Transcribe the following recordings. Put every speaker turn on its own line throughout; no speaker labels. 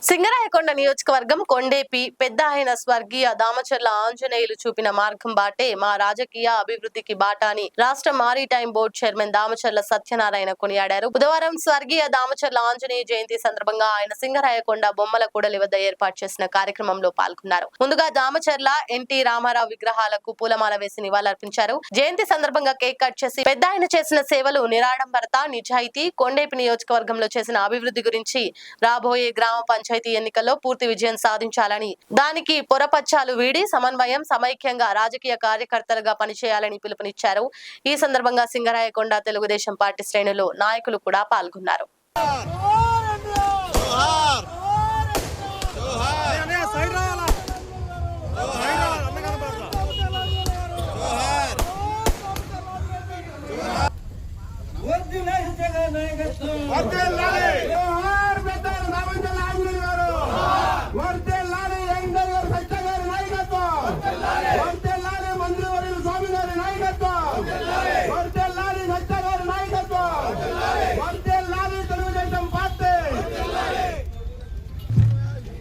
సింగరాయకొండ నియోజకవర్గం కొండేపి పెద్ద ఆయన స్వర్గీయ దామచర్ల ఆంజనేయులు చూపిన మార్గం బాటే మా రాజకీయ అభివృద్ధికి బాట అని రాష్ట్ర maritime board chairman Damacharla Satyanarayana కొనియాడారు. బుధవారం స్వర్గీయ దామచర్ల ఆంజనేయ జయంతి సందర్భంగా ఆయన సింగరాయకొండ బొమ్మల కూడలి వద్ద ఏర్పాటు చేసిన కార్యక్రమంలో పాల్గొన్నారు. ముందుగా దామచర్ల ఎన్టీ రామారావు విగ్రహాలకు పూలమాల వేసి నివాళులర్పించారు. జయంతి సందర్భంగా కేక్ కట్ చేసి పెద్ద ఆయన చేసిన సేవలు, నిరాడంబరత, నిజాయితీ, కొండేపి నియోజకవర్గంలో చేసిన అభివృద్ధి గురించి, రాబోయే గ్రామ పంచాయతీ ఎన్నికల్లో పూర్తి విజయం సాధించాలని, దానికి పొరపచ్చాలు వీడి సమన్వయం, సమైక్యంగా రాజకీయ కార్యకర్తలుగా పనిచేయాలని పిలుపునిచ్చారు. ఈ సందర్భంగా సింగరాయకొండ తెలుగుదేశం పార్టీ శ్రేణులు, నాయకులు కూడా పాల్గొన్నారు.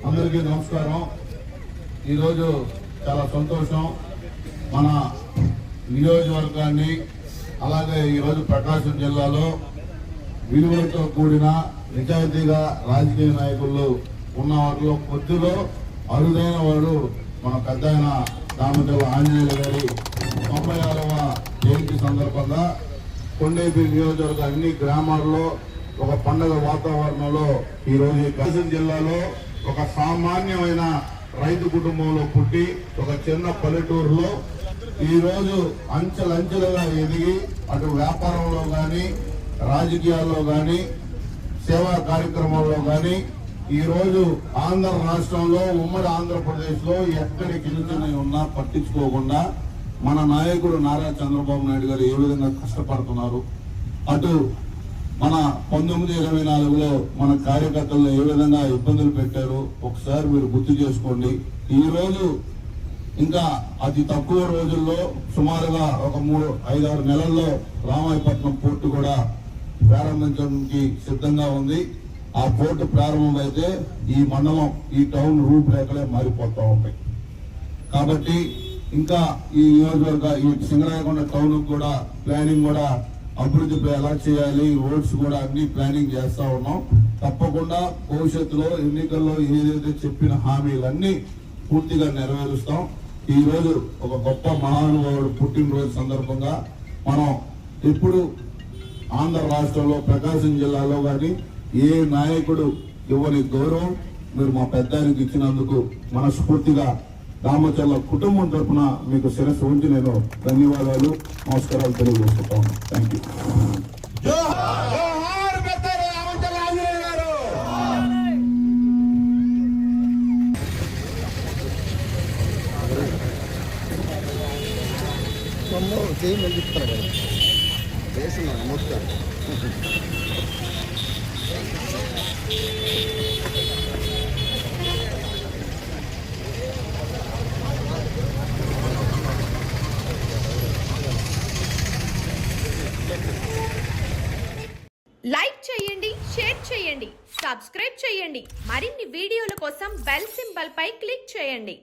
అందరికీ నమస్కారం. ఈరోజు చాలా సంతోషం. మన నియోజకవర్గాన్ని, అలాగే ఈరోజు ప్రకాశం జిల్లాలో విలువలతో కూడిన నిజాయితీగా రాజకీయ నాయకులు ఉన్న వాటిలో కొద్దిలో అరుదైన వాడు మన పెద్ద ఆయన దామచర్ల ఆంజనేయులు గారి 96వ జయంతి సందర్భంగా కొండేపి నియోజకవర్గ అన్ని గ్రామాల్లో ఒక పండుగ వాతావరణంలో ఈరోజు ప్రకాశం జిల్లాలో ఒక సామాన్యమైన రైతు కుటుంబంలో పుట్టి ఒక చిన్న పల్లెటూరులో ఈరోజు అంచెలంచెలుగా ఎదిగి అటు వ్యాపారంలో కానీ, రాజకీయాల్లో కానీ, సేవా కార్యక్రమాల్లో కానీ ఈరోజు ఆంధ్ర రాష్ట్రంలో, ఉమ్మడి ఆంధ్రప్రదేశ్ లో ఎక్కడి గిరిజన ఉన్నా పట్టించుకోకుండా మన నాయకుడు నారా చంద్రబాబు నాయుడు గారు ఏ విధంగా కష్టపడుతున్నారు, అటు మన 1924లో మన కార్యకర్తలను ఏ విధంగా ఇబ్బందులు పెట్టారు ఒకసారి మీరు గుర్తు చేసుకోండి. ఈ రోజు ఇంకా అతి తక్కువ రోజుల్లో సుమారుగా ఒక 3-5-6 నెలల్లో రామాయపట్నం పోర్టు కూడా ప్రారంభించడానికి సిద్ధంగా ఉంది. ఆ పోర్టు ప్రారంభమైతే ఈ మండలం, ఈ టౌన్ రూపురేఖలే మారిపోతూ ఉంటాయి. కాబట్టి ఇంకా ఈ నియోజకవర్గ, ఈ సింగరాయకొండ టౌన్ కూడా ప్లానింగ్ కూడా అభివృద్ధిపై ఎలా చేయాలి, రోడ్స్ కూడా అన్ని ప్లానింగ్ చేస్తా ఉన్నాం. తప్పకుండా భవిష్యత్తులో ఎన్నికల్లో ఏదైతే చెప్పిన హామీలన్నీ పూర్తిగా నెరవేరుస్తాం. ఈ రోజు ఒక గొప్ప మహానుభావుడు పుట్టినరోజు సందర్భంగా మనం ఎప్పుడు ఆంధ్ర రాష్ట్రంలో, ప్రకాశం జిల్లాలో కానీ ఏ నాయకుడు ఇవ్వని గౌరవం మీరు మా పెద్దానికి ఇచ్చినందుకు మనస్ఫూర్తిగా దామచర్ల కుటుంబం తరఫున మీకు శిరస్సు ఉంచి నేను ధన్యవాదాలు, నమస్కారాలు తెలియజేసుకుంటాను. Thank you.
లైక్ చేయండి, షేర్ చేయండి, సబ్స్క్రైబ్ చేయండి. మరిన్ని వీడియోల కోసం బెల్ సింబల్ పై క్లిక్ చేయండి.